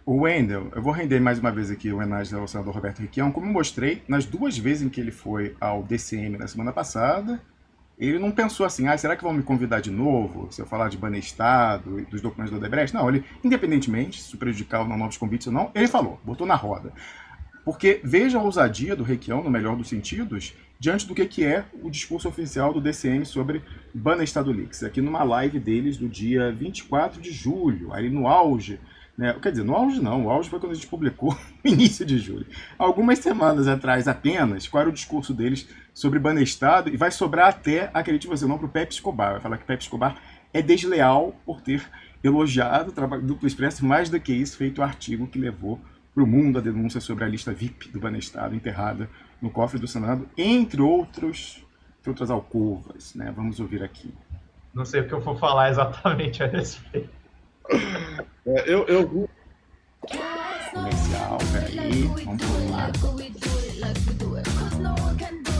O Wendel, eu vou render mais uma vez aqui o homenagem ao senador Roberto Requião. Como eu mostrei, nas duas vezes em que ele foi ao DCM na semana passada, ele não pensou assim, será que vão me convidar de novo se eu falar de Banestado e dos documentos do Odebrecht? Não, ele, independentemente se prejudicar ou não novos convites ou não, ele falou, botou na roda. Porque veja a ousadia do Requião, no melhor dos sentidos, diante do que é o discurso oficial do DCM sobre Banestado Leaks. Aqui numa live deles do dia 24 de julho, aí no auge, né? Quer dizer, no auge não, o auge foi quando a gente publicou no início de julho. Algumas semanas atrás apenas, qual era o discurso deles sobre Banestado, e vai sobrar até, acredite você não, para o Pepe Escobar. Vai falar que Pepe Escobar é desleal por ter elogiado o trabalho do Duplo Expresso, mais do que isso, feito o artigo que levou para o mundo a denúncia sobre a lista VIP do Banestado enterrada no cofre do Senado, entre outras alcovas, né? Vamos ouvir aqui. Não sei o que eu vou falar exatamente a respeito. Eu Comercial, peraí, vamos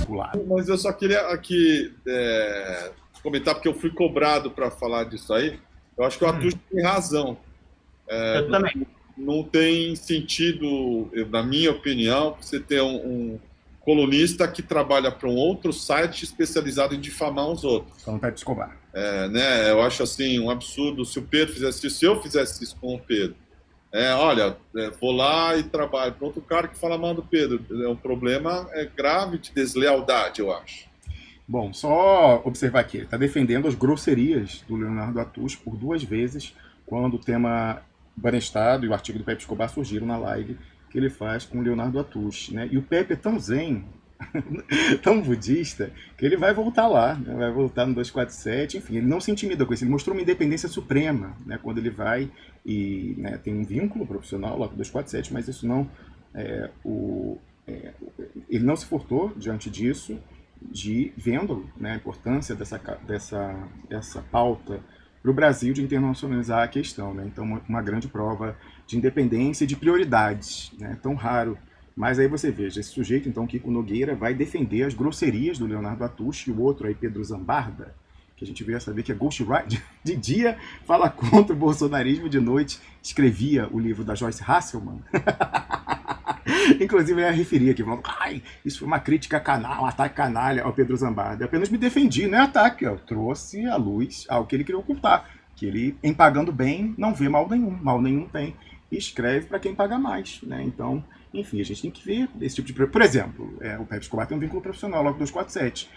pular. Mas eu só queria aqui comentar, porque eu fui cobrado para falar disso aí. Eu acho que o Atush tem razão. Eu também. Não tem sentido, na minha opinião, você ter um colunista que trabalha para um outro site especializado em difamar os outros. Falando Pepe Escobar. Né? Eu acho assim um absurdo se o Pedro fizesse isso, se eu fizesse isso com o Pedro. Olha, vou lá e trabalho para outro cara que fala mal do Pedro. O problema é grave de deslealdade, eu acho. Bom, só observar aqui, ele está defendendo as grosserias do Leonardo Atush por duas vezes, quando o tema Banestado e o artigo do Pepe Escobar surgiram na live que ele faz com o Leonardo Atush, né? E o Pepe é tão zen, tão budista, que ele vai voltar lá, né? Vai voltar no 247, enfim, ele não se intimida com isso, ele mostrou uma independência suprema, né? Quando ele vai e, né, tem um vínculo profissional lá com o 247, mas isso não, ele não se furtou diante disso, de vendo, né, a importância dessa pauta para o Brasil de internacionalizar a questão, né? Então, uma grande prova de independência e de prioridades, né? Tão raro. Mas aí você veja, esse sujeito, então, Kiko Nogueira, vai defender as grosserias do Leonardo Atush, e o outro aí, Pedro Zambarda, que a gente veio a saber que é ghostwriter, de dia fala contra o bolsonarismo, de noite escrevia o livro da Joyce Hasselman. Inclusive, eu referia aqui, falando, isso foi uma crítica canal, um ataque canalha ao Pedro Zambarda. Eu apenas me defendi, não é ataque, eu trouxe à luz ao que ele queria ocultar, que ele, em pagando bem, não vê mal nenhum tem, e escreve para quem paga mais, né? Então, enfim, a gente tem que ver esse tipo de... Por exemplo, o Pepe Escobar tem um vínculo profissional, logo 247.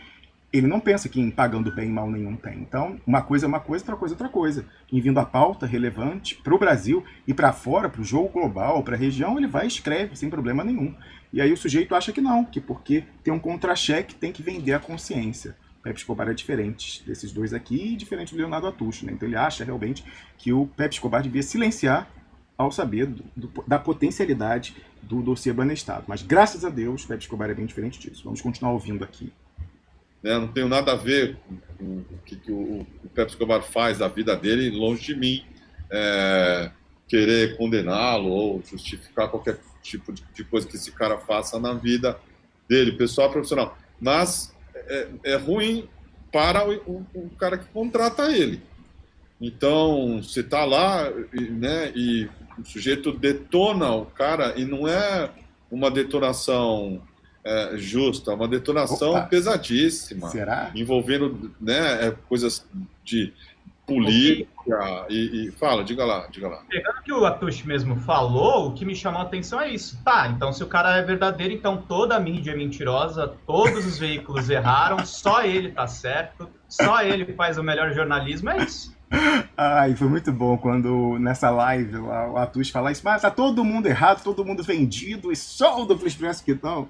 Ele não pensa que em pagando bem mal nenhum tem. Então, uma coisa é uma coisa, outra coisa é outra coisa. Em vindo a pauta relevante para o Brasil e para fora, para o jogo global, para a região, ele vai e escreve sem problema nenhum. E aí o sujeito acha que não, que porque tem um contra-cheque tem que vender a consciência. O Pepe Escobar é diferente desses dois aqui e diferente do Leonardo Atush, né? Então ele acha realmente que o Pepe Escobar devia silenciar ao saber da potencialidade do dossiê Banestado. Mas graças a Deus, o Pepe Escobar é bem diferente disso. Vamos continuar ouvindo aqui. Não tenho nada a ver com o que o Pepe Escobar faz da vida dele, longe de mim querer condená-lo ou justificar qualquer tipo de coisa que esse cara faça na vida dele, pessoal, profissional. Mas é ruim para o cara que contrata ele. Então, você está lá, né, e o sujeito detona o cara, e não é uma detonação justa, uma detonação pesadíssima. Será? Envolvendo, né, coisas de política e fala, diga lá. Pegando o que o Atush mesmo falou, o que me chamou a atenção é isso. Tá, então se o cara é verdadeiro, então toda a mídia é mentirosa, todos os veículos erraram, só ele tá certo, só ele faz o melhor jornalismo, é isso. E foi muito bom quando nessa live lá, o Atush fala isso, mas tá todo mundo errado, todo mundo vendido, e só o Duplo Expresso que não.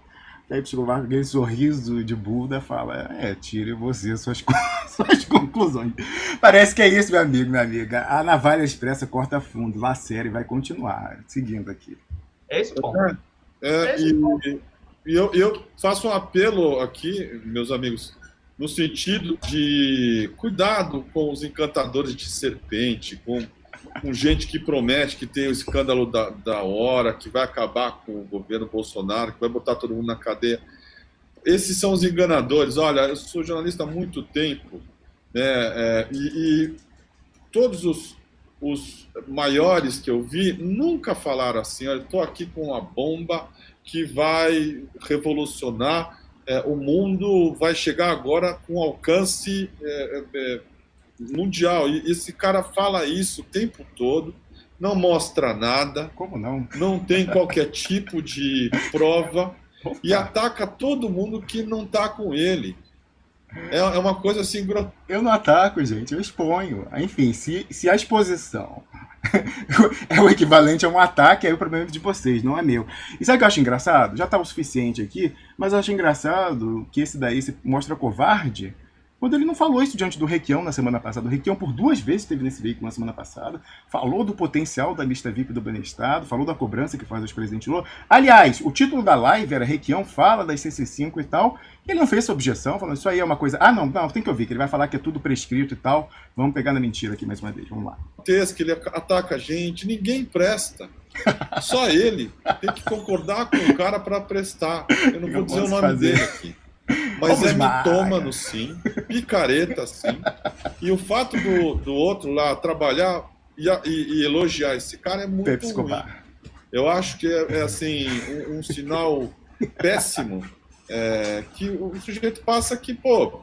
Aí o Escobar, com aquele sorriso de Buda, fala, tire você suas conclusões. Parece que é isso, meu amigo, minha amiga. A navalha expressa corta fundo, lacera e vai continuar. Seguindo aqui. É esse ponto. E eu faço um apelo aqui, meus amigos, no sentido de cuidado com os encantadores de serpente, com gente que promete que tem o escândalo da hora, que vai acabar com o governo Bolsonaro, que vai botar todo mundo na cadeia. Esses são os enganadores. Olha, eu sou jornalista há muito tempo, né, e todos os maiores que eu vi nunca falaram assim, olha, estou aqui com uma bomba que vai revolucionar o mundo, vai chegar agora com alcance mundial. E esse cara fala isso o tempo todo, não mostra nada. Como não? Não tem qualquer tipo de prova e ataca todo mundo que não está com ele. É uma coisa assim... Eu não ataco, gente, eu exponho. Enfim, se a exposição é o equivalente a um ataque, aí o problema é de vocês, não é meu. E sabe o que eu acho engraçado? Já tá o suficiente aqui, mas eu acho engraçado que esse daí se mostra covarde quando ele não falou isso diante do Requião na semana passada. O Requião por 2 vezes esteve nesse veículo na semana passada, falou do potencial da lista VIP do Banestado, falou da cobrança que faz aos presidentes Lula. Aliás, o título da live era Requião fala das CC5 e tal, e ele não fez essa objeção, falando isso aí é uma coisa... Ah, não, tem que ouvir, que ele vai falar que é tudo prescrito e tal. Vamos pegar na mentira aqui mais uma vez, vamos lá. Que ele ataca a gente, ninguém presta. Só ele tem que concordar com o cara para prestar. Eu não vou dizer o nome dele aqui. Mas mitômano, sim, picareta, sim. E o fato do outro lá trabalhar e elogiar esse cara é muito ruim. Eu acho que é assim, um sinal péssimo que o sujeito passa que, pô,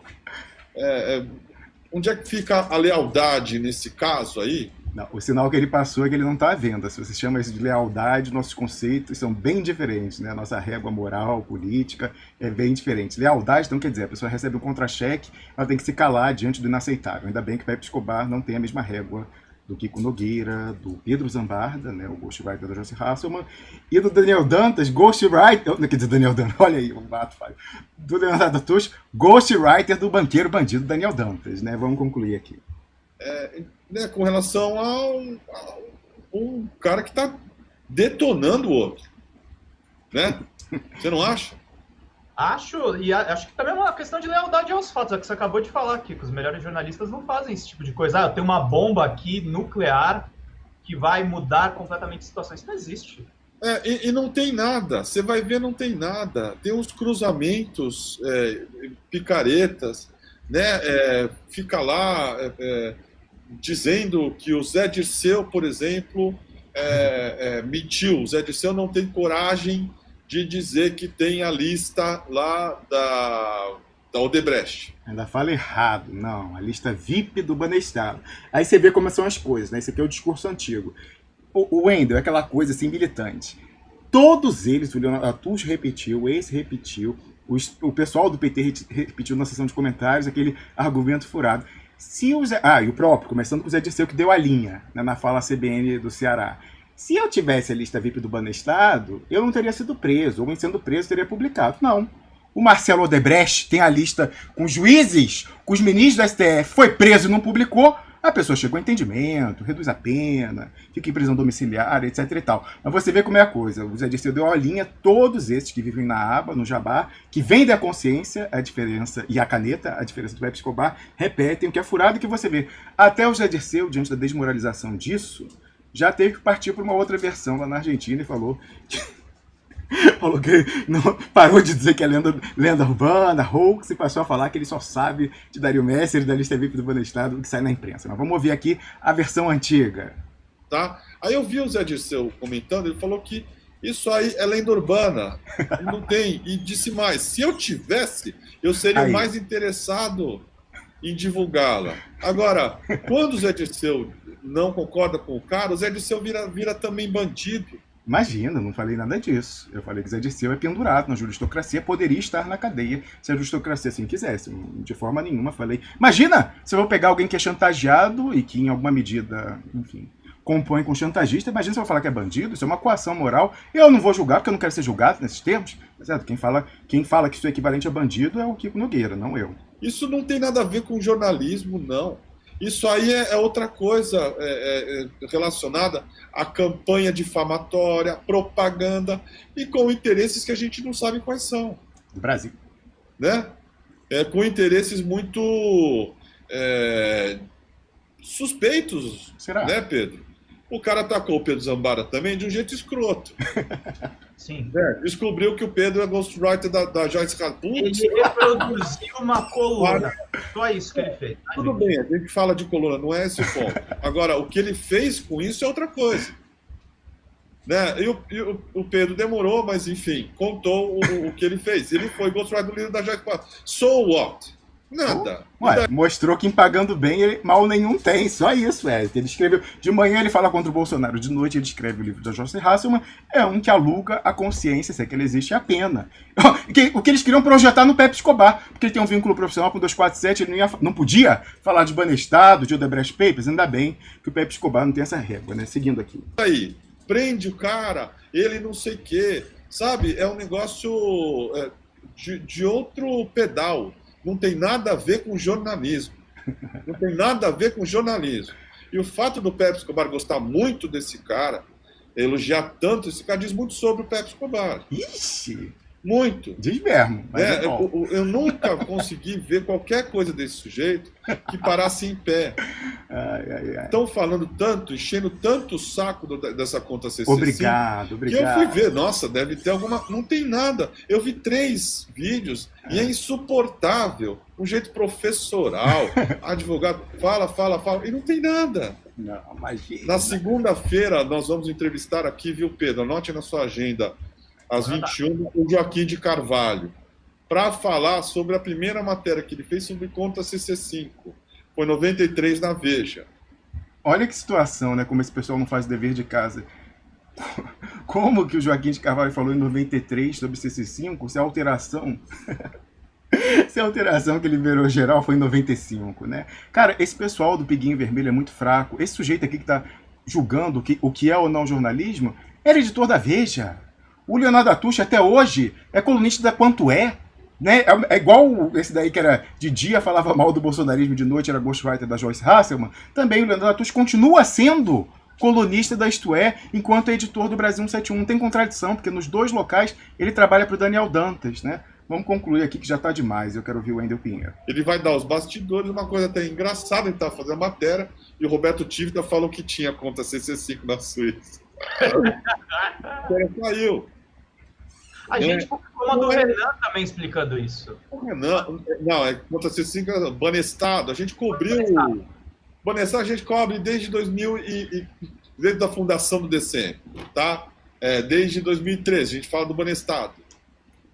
onde é que fica a lealdade nesse caso aí? Não, o sinal que ele passou é que ele não está à venda. Se você chama isso de lealdade, nossos conceitos são bem diferentes, né? Nossa régua moral, política é bem diferente. Lealdade, então, quer dizer, a pessoa recebe um contra-cheque, ela tem que se calar diante do inaceitável. Ainda bem que o Pepe Escobar não tem a mesma régua do Kiko Nogueira, do Pedro Zambarda, né, o ghostwriter do Joyce Hasselman, e do Daniel Dantas, ghostwriter... Quer dizer, Daniel Dantas, olha aí, o bato falho. Do Leonardo Tush, ghostwriter do banqueiro bandido Daniel Dantas, né? Vamos concluir aqui. Né, com relação a um cara que está detonando o outro. Né? Você não acha? Acho, e acho que também é uma questão de lealdade aos fatos, é o que você acabou de falar aqui, que os melhores jornalistas não fazem esse tipo de coisa. Eu tenho uma bomba aqui nuclear que vai mudar completamente a situação. Isso não existe. E não tem nada. Você vai ver, não tem nada. Tem uns cruzamentos, picaretas, né? Fica lá... dizendo que o Zé Dirceu, por exemplo, mentiu. O Zé Dirceu não tem coragem de dizer que tem a lista lá da Odebrecht. Ainda fala errado. Não, a lista VIP do Banestado. Aí você vê como são as coisas, né? Esse aqui é o discurso antigo. O Wendel é aquela coisa assim, militante. Todos eles, o Leonardo Atush repetiu, esse repetiu, o pessoal do PT repetiu na sessão de comentários aquele argumento furado. Se o Zé... e o próprio, começando com o Zé Dirceu, que deu a linha, né, na fala CBN do Ceará. Se eu tivesse a lista VIP do Banestado, eu não teria sido preso, ou sendo preso, teria publicado. Não. O Marcelo Odebrecht tem a lista com juízes, com os ministros do STF, foi preso e não publicou, a pessoa chegou a entendimento, reduz a pena, fica em prisão domiciliar, etc e tal. Mas você vê como é a coisa. O Zé Dirceu deu a linha, todos esses que vivem na aba, no jabá, que vendem a consciência, a diferença, e a caneta, a diferença do Pepe Escobar, repetem o que é furado, que você vê. Até o Zé Dirceu, diante da desmoralização disso, já teve que partir para uma outra versão lá na Argentina e falou que não, parou de dizer que é lenda urbana, hoax, e passou a falar que ele só sabe de Dario Messer e da lista VIP do Banestado que sai na imprensa. Mas vamos ouvir aqui a versão antiga. Tá? Aí eu vi o Zé Dirceu comentando, ele falou que isso aí é lenda urbana, não tem, e disse mais, se eu tivesse, eu seria o mais interessado em divulgá-la. Agora, quando o Zé Dirceu não concorda com o cara, o Zé Dirceu vira também bandido. Imagina, não falei nada disso. Eu falei que Zé Dirceu é pendurado na juristocracia, poderia estar na cadeia se a juristocracia assim quisesse. De forma nenhuma falei. Imagina se eu vou pegar alguém que é chantageado e que em alguma medida, enfim, compõe com chantagista. Imagina se eu vou falar que é bandido, isso é uma coação moral. Eu não vou julgar, porque eu não quero ser julgado nesses termos. Certo? Quem fala que isso é equivalente a bandido é o Kiko Nogueira, não eu. Isso não tem nada a ver com jornalismo, não. Isso aí é outra coisa relacionada à campanha difamatória, propaganda e com interesses que a gente não sabe quais são. Do Brasil. Né? Com interesses muito suspeitos. Será? Né, Pedro? O cara atacou o Pedro Zambara também de um jeito escroto. Sim. Descobriu que o Pedro é ghostwriter da Joyce Hasselman. Ele reproduziu uma coluna. Só isso que ele fez. Tudo bem, a gente fala de coluna, não é esse o ponto. Agora, o que ele fez com isso é outra coisa. Né? E o Pedro demorou, mas enfim, contou o que ele fez. Ele foi ghostwriter do livro da Joyce Hasselman. So what? Nada. Ué, mostrou que em pagando bem, ele mal nenhum tem. Só isso, Ele escreveu. De manhã ele fala contra o Bolsonaro, de noite ele escreve o livro da Joyce Hasselman. É um que aluga a consciência, se é que ela existe, a pena. O que eles queriam projetar no Pepe Escobar, porque ele tem um vínculo profissional com o 247, ele não podia falar de Banestado, de Odebrecht Papers. Ainda bem que o Pepe Escobar não tem essa régua, né? Seguindo aqui. Aí, prende o cara, ele não sei o quê. Sabe, é um negócio de outro pedal. Não tem nada a ver com jornalismo. Não tem nada a ver com jornalismo. E o fato do Pepe Escobar gostar muito desse cara, elogiar tanto esse cara, diz muito sobre o Pepe Escobar. Ixi! Muito. Diz mesmo. Mas eu nunca consegui ver qualquer coisa desse sujeito que parasse em pé. Estão falando tanto, enchendo tanto o saco dessa conta CC5. Obrigado. Que eu fui ver, nossa, deve ter alguma... Não tem nada. Eu vi 3 vídeos e é insuportável. Um jeito professoral, advogado, fala, e não tem nada. Não, imagina. Na segunda-feira nós vamos entrevistar aqui, viu, Pedro? Anote na sua agenda, às 21, o Joaquim de Carvalho, para falar sobre a primeira matéria que ele fez sobre conta CC5. Foi 93 na Veja. Olha que situação, né? Como esse pessoal não faz o dever de casa. Como que o Joaquim de Carvalho falou em 93 sobre CC5, se a alteração... se a alteração que liberou geral foi em 95, né? Cara, esse pessoal do Piguinho Vermelho é muito fraco. Esse sujeito aqui que tá julgando o que é ou não jornalismo, era editor da Veja. O Leonardo Atucha, até hoje, é colunista da Quanto É, né? É igual esse daí que era de dia falava mal do bolsonarismo, de noite era ghostwriter da Joyce Hasselman. Também o Leonardo Atucha continua sendo colunista da Isto É, enquanto é editor do Brasil 171. Não tem contradição, porque nos 2 locais ele trabalha para o Daniel Dantas, né? Vamos concluir aqui que já está demais, eu quero ouvir o Wendel Pinheiro. Ele vai dar os bastidores, uma coisa até engraçada, ele estava fazendo a matéria, e o Roberto Tivita falou que tinha conta CC5 na Suíça. O cara saiu. A gente publicou uma do Renan também explicando isso. O Renan, não, é conta CC5, Banestado, a gente cobriu... Banestado a gente cobre desde 2000 desde a fundação do DCM, tá? Desde 2013, a gente fala do Banestado.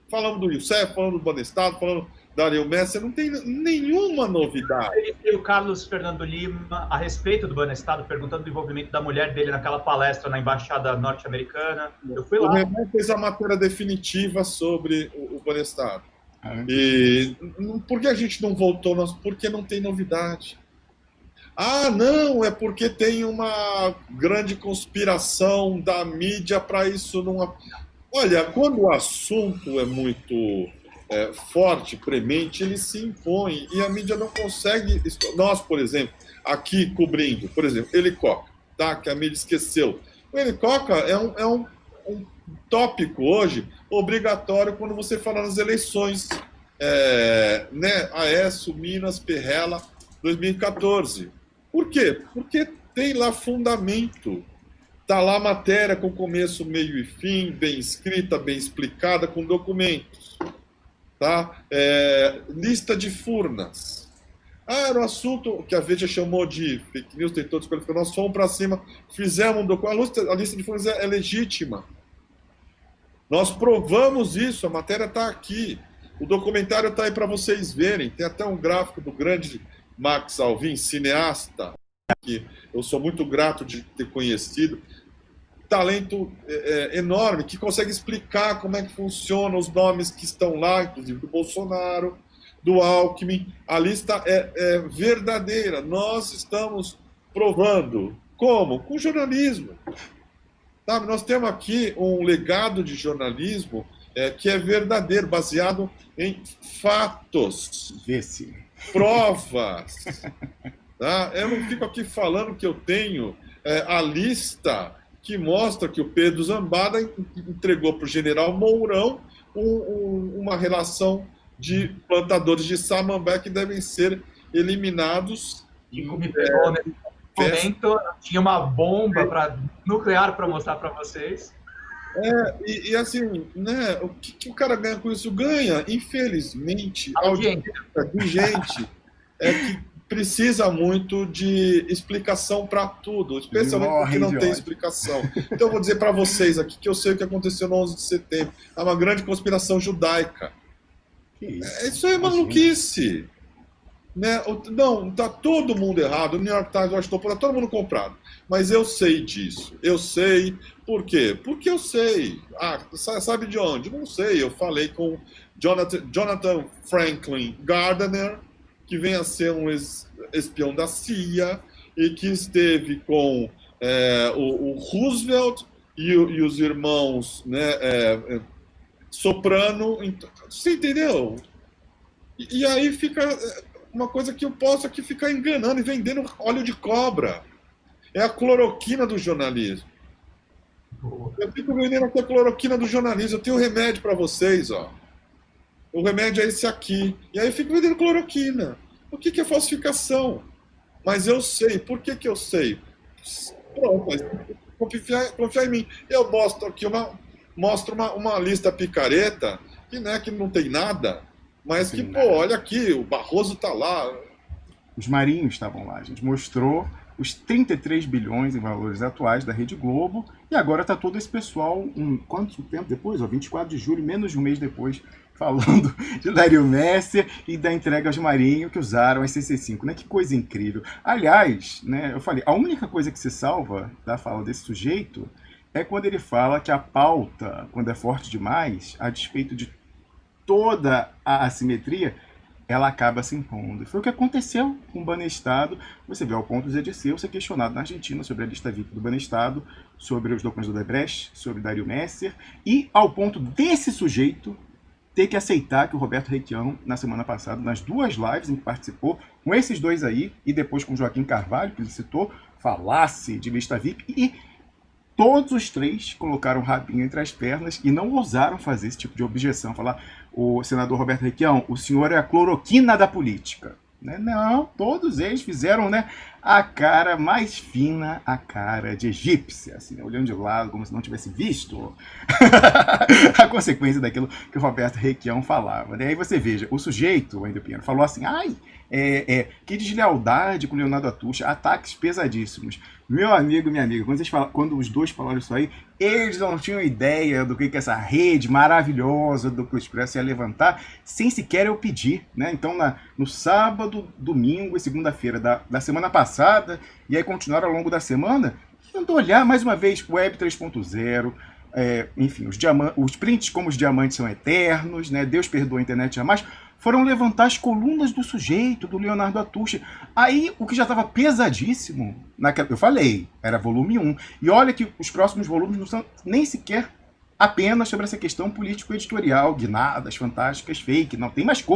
Falamos do Youssef, falando do Banestado, falando da Ariel Messi, não tem nenhuma novidade. Ele tem o Carlos Fernando Lima a respeito do Banestado, perguntando do envolvimento da mulher dele naquela palestra na Embaixada Norte-Americana. Eu fui lá. O Renan fez a matéria definitiva sobre o Banestado. E por que a gente não voltou? Porque não tem novidade. Ah, não, é porque tem uma grande conspiração da mídia para isso não... Olha, quando o assunto é muito forte, premente, ele se impõe e a mídia não consegue... Nós, por exemplo, aqui cobrindo, por exemplo, Helicoca, tá? Que a mídia esqueceu. O Helicoca é um tópico hoje obrigatório quando você fala nas eleições. Né? Aécio, Minas, Perrela, 2014. Por quê? Porque tem lá fundamento. Está lá a matéria com começo, meio e fim, bem escrita, bem explicada, com documentos. Tá? Lista de Furnas. Era um assunto que a Veja chamou de fake news, tem todos os... Nós fomos para cima, fizemos um documento. A lista de Furnas é legítima. Nós provamos isso, a matéria está aqui. O documentário está aí para vocês verem. Tem até um gráfico do grande Max Alvim, cineasta, que eu sou muito grato de ter conhecido. Talento enorme, que consegue explicar como é que funciona os nomes que estão lá, inclusive do Bolsonaro, do Alckmin. A lista é verdadeira. Nós estamos provando. Como? Com jornalismo. Sabe, nós temos aqui um legado de jornalismo que é verdadeiro, baseado em fatos. Vê-se. Provas. Tá? Eu não fico aqui falando que eu tenho a lista que mostra que o Pedro Zambada entregou para o general Mourão uma relação de plantadores de samambé que devem ser eliminados momento eu tinha uma bomba nuclear para mostrar para vocês. E assim, né, o que o cara ganha com isso? Ganha, infelizmente, audiência de gente que precisa muito de explicação para tudo, especialmente porque não tem explicação. Então eu vou dizer para vocês aqui que eu sei o que aconteceu no 11 de setembro. É uma grande conspiração judaica. Isso é maluquice. Né? Não, tá todo mundo errado. O New York Times, o Washington Post, tá todo mundo comprado. Mas eu sei disso. Eu sei. Por quê? Porque eu sei. Sabe de onde? Não sei. Eu falei com Jonathan Franklin Gardner, que vem a ser um espião da CIA e que esteve com o Roosevelt e os irmãos, né, Soprano. Você entendeu? E aí fica uma coisa que eu posso aqui ficar enganando e vendendo óleo de cobra. É a cloroquina do jornalismo. Eu fico vendendo aqui a cloroquina do jornalismo. Eu tenho um remédio para vocês, ó. O remédio é esse aqui. E aí eu fico vendendo cloroquina. O que é falsificação? Mas eu sei. Por que eu sei? Pronto, mas confiar em mim. Eu mostro aqui uma lista picareta que não tem nada. Mas que, olha aqui, o Barroso tá lá. Os marinhos estavam lá. A gente mostrou os 33 bilhões em valores atuais da Rede Globo. E agora tá todo esse pessoal, quanto tempo depois? 24 de julho, menos de um mês depois, falando de Dario Messer e da entrega aos marinhos que usaram as CC5. Né? Que coisa incrível. Aliás, né, eu falei, a única coisa que se salva da fala desse sujeito é quando ele fala que a pauta, quando é forte demais, a despeito de toda a assimetria, ela acaba se impondo. Foi o que aconteceu com o Banestado. Você vê ao ponto de Dirceu ser questionado na Argentina sobre a lista VIP do Banestado, sobre os documentos do Odebrecht, sobre Dario Messer, e ao ponto desse sujeito ter que aceitar que o Roberto Requião, na semana passada, nas duas lives em que participou, com esses dois aí, e depois com Joaquim Carvalho, que ele citou, falasse de lista VIP, e todos os três colocaram o rabinho entre as pernas e não ousaram fazer esse tipo de objeção. Falar, o senador Roberto Requião, o senhor é a cloroquina da política. Né? Não, todos eles fizeram, né, a cara mais fina, a cara de egípcia, assim, né, olhando de lado como se não tivesse visto a consequência daquilo que o Roberto Requião falava. Né? Aí você veja, o sujeito, o Wendel Pinheiro, falou assim, que deslealdade com o Leonardo Atucha, ataques pesadíssimos. Meu amigo, minha amiga, quando os dois falaram isso aí, eles não tinham ideia do que essa rede maravilhosa do Duplo Expresso ia levantar, sem sequer eu pedir. Né? Então, no sábado, domingo e segunda-feira da semana passada, e aí continuaram ao longo da semana, tentando olhar mais uma vez Web 3.0, enfim, os prints como os diamantes são eternos, né? Deus perdoa a internet jamais, foram levantar as colunas do sujeito, do Leonardo Atucha. Aí, o que já estava pesadíssimo, eu falei, era volume 1. E olha que os próximos volumes não são nem sequer apenas sobre essa questão político-editorial, guinadas, fantásticas, fake, não tem mais coisa.